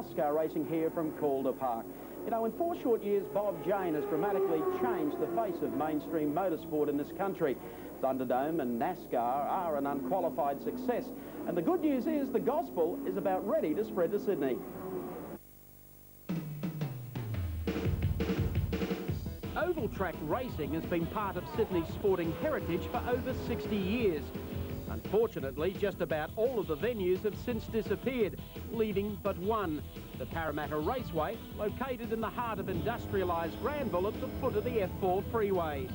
NASCAR racing here from Calder Park. You know, in 4 short years, Bob Jane has dramatically changed the face of mainstream motorsport in this country. Thunderdome and NASCAR are an unqualified success. And the good news is the gospel is about ready to spread to Sydney. Oval track racing has been part of Sydney's sporting heritage for over 60 years. Unfortunately, just about all of the venues have since disappeared, leaving but one, the Parramatta Raceway, located in the heart of industrialised Granville at the foot of the F4 freeway.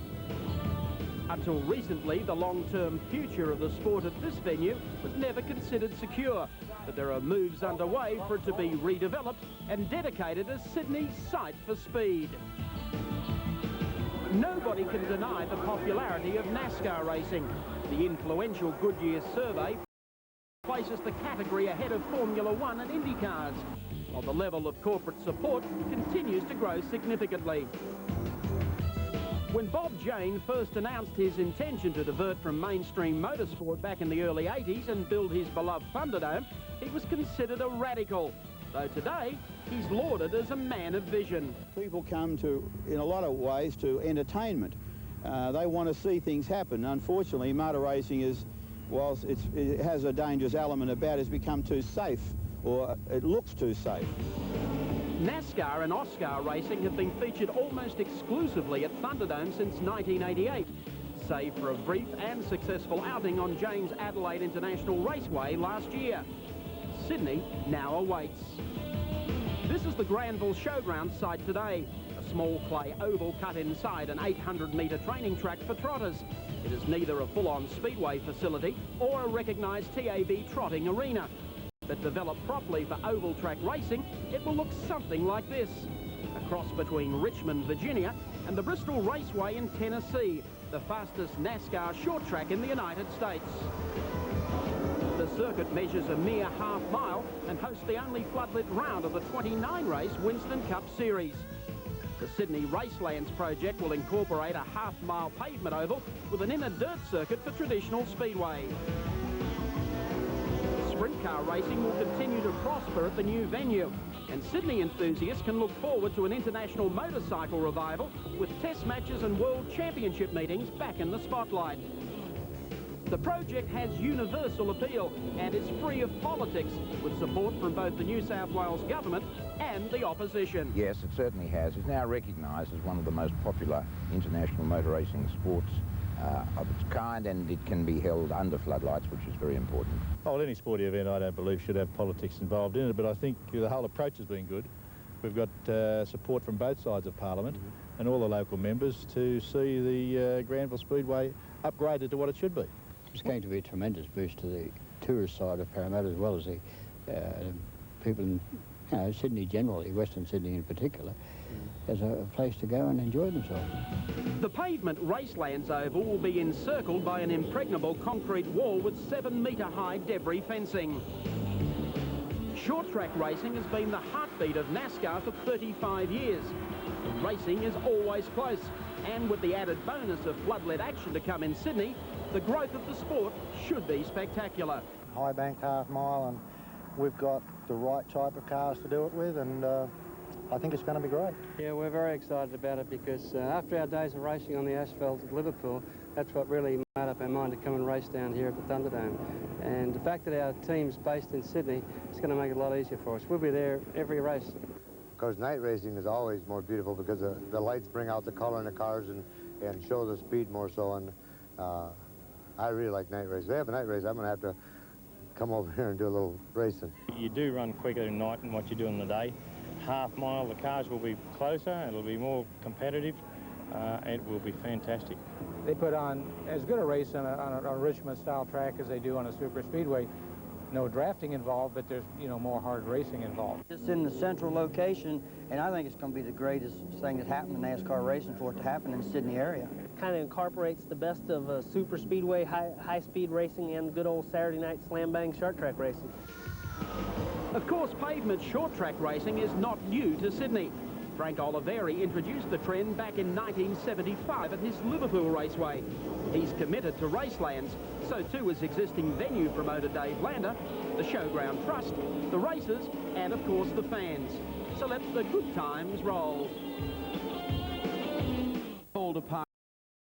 Until recently, the long-term future of the sport at this venue was never considered secure, but there are moves underway for it to be redeveloped and dedicated as Sydney's site for speed. Nobody can deny the popularity of NASCAR racing. The influential Goodyear survey places the category ahead of Formula One and IndyCars, while the level of corporate support continues to grow significantly. When Bob Jane first announced his intention to divert from mainstream motorsport back in the early 80s and build his beloved Thunderdome, he was considered a radical. Though today, he's lauded as a man of vision. People come to, in a lot of ways, to entertainment. They want to see things happen. Unfortunately, motor racing is, whilst it has a dangerous element about it, has become too safe, or it looks too safe. NASCAR and Oscar racing have been featured almost exclusively at Thunderdome since 1988, save for a brief and successful outing on Jane's Adelaide International Raceway last year. Sydney now awaits. This is the Granville Showground site today, a small clay oval cut inside an 800-metre training track for trotters. It is neither a full-on speedway facility or a recognised TAB trotting arena. But developed properly for oval track racing, it will look something like this. A cross between Richmond, Virginia and the Bristol Raceway in Tennessee, the fastest NASCAR short track in the United States. The circuit measures a mere half-mile and hosts the only floodlit round of the 29-race Winston Cup Series. The Sydney Racelands project will incorporate a half-mile pavement oval with an inner dirt circuit for traditional speedway. Sprint car racing will continue to prosper at the new venue, and Sydney enthusiasts can look forward to an international motorcycle revival with test matches and world championship meetings back in the spotlight. The project has universal appeal and is free of politics, with support from both the New South Wales government and the opposition. Yes, it certainly has. It's now recognised as one of the most popular international motor racing sports of its kind, and it can be held under floodlights, which is very important. Well, any sporting event, I don't believe, should have politics involved in it, but I think the whole approach has been good. We've got support from both sides of Parliament and all the local members to see the Granville Speedway upgraded to what it should be. It's going to be a tremendous boost to the tourist side of Parramatta, as well as the people in Sydney generally, Western Sydney in particular, as a place to go and enjoy themselves. The pavement Racelands Oval will be encircled by an impregnable concrete wall with 7-metre-high debris fencing. Short track racing has been the heartbeat of NASCAR for 35 years. The racing is always close, and with the added bonus of floodlit action to come in Sydney, the growth of the sport should be spectacular. High banked half mile, and we've got the right type of cars to do it with, and I think it's going to be great. Yeah, we're very excited about it because after our days of racing on the asphalt at Liverpool, that's what really made up our mind to come and race down here at the Thunderdome. And the fact that our team's based in Sydney is going to make it a lot easier for us. We'll be there every race. Of course, night racing is always more beautiful because the lights bring out the colour in the cars and show the speed more so. And I really like night races. If they have a night race, I'm going to have to come over here and do a little racing. You do run quicker at night than what you do in the day. Half mile, the cars will be closer, it'll be more competitive, it will be fantastic. They put on as good a race on a Richmond-style track as they do on a super speedway. No drafting involved, but there's, more hard racing involved. It's in the central location, and I think it's going to be the greatest thing that happened in NASCAR racing for it to happen in the Sydney area. Kind of incorporates the best of super speedway, high-speed racing, and good old Saturday night slam-bang short track racing. Of course, pavement short track racing is not new to Sydney. Frank Oliveri introduced the trend back in 1975 at his Liverpool Raceway. He's committed to Racelands, so too is existing venue promoter Dave Lander, the Showground Trust, the racers, and of course the fans. So let the good times roll. Called apart.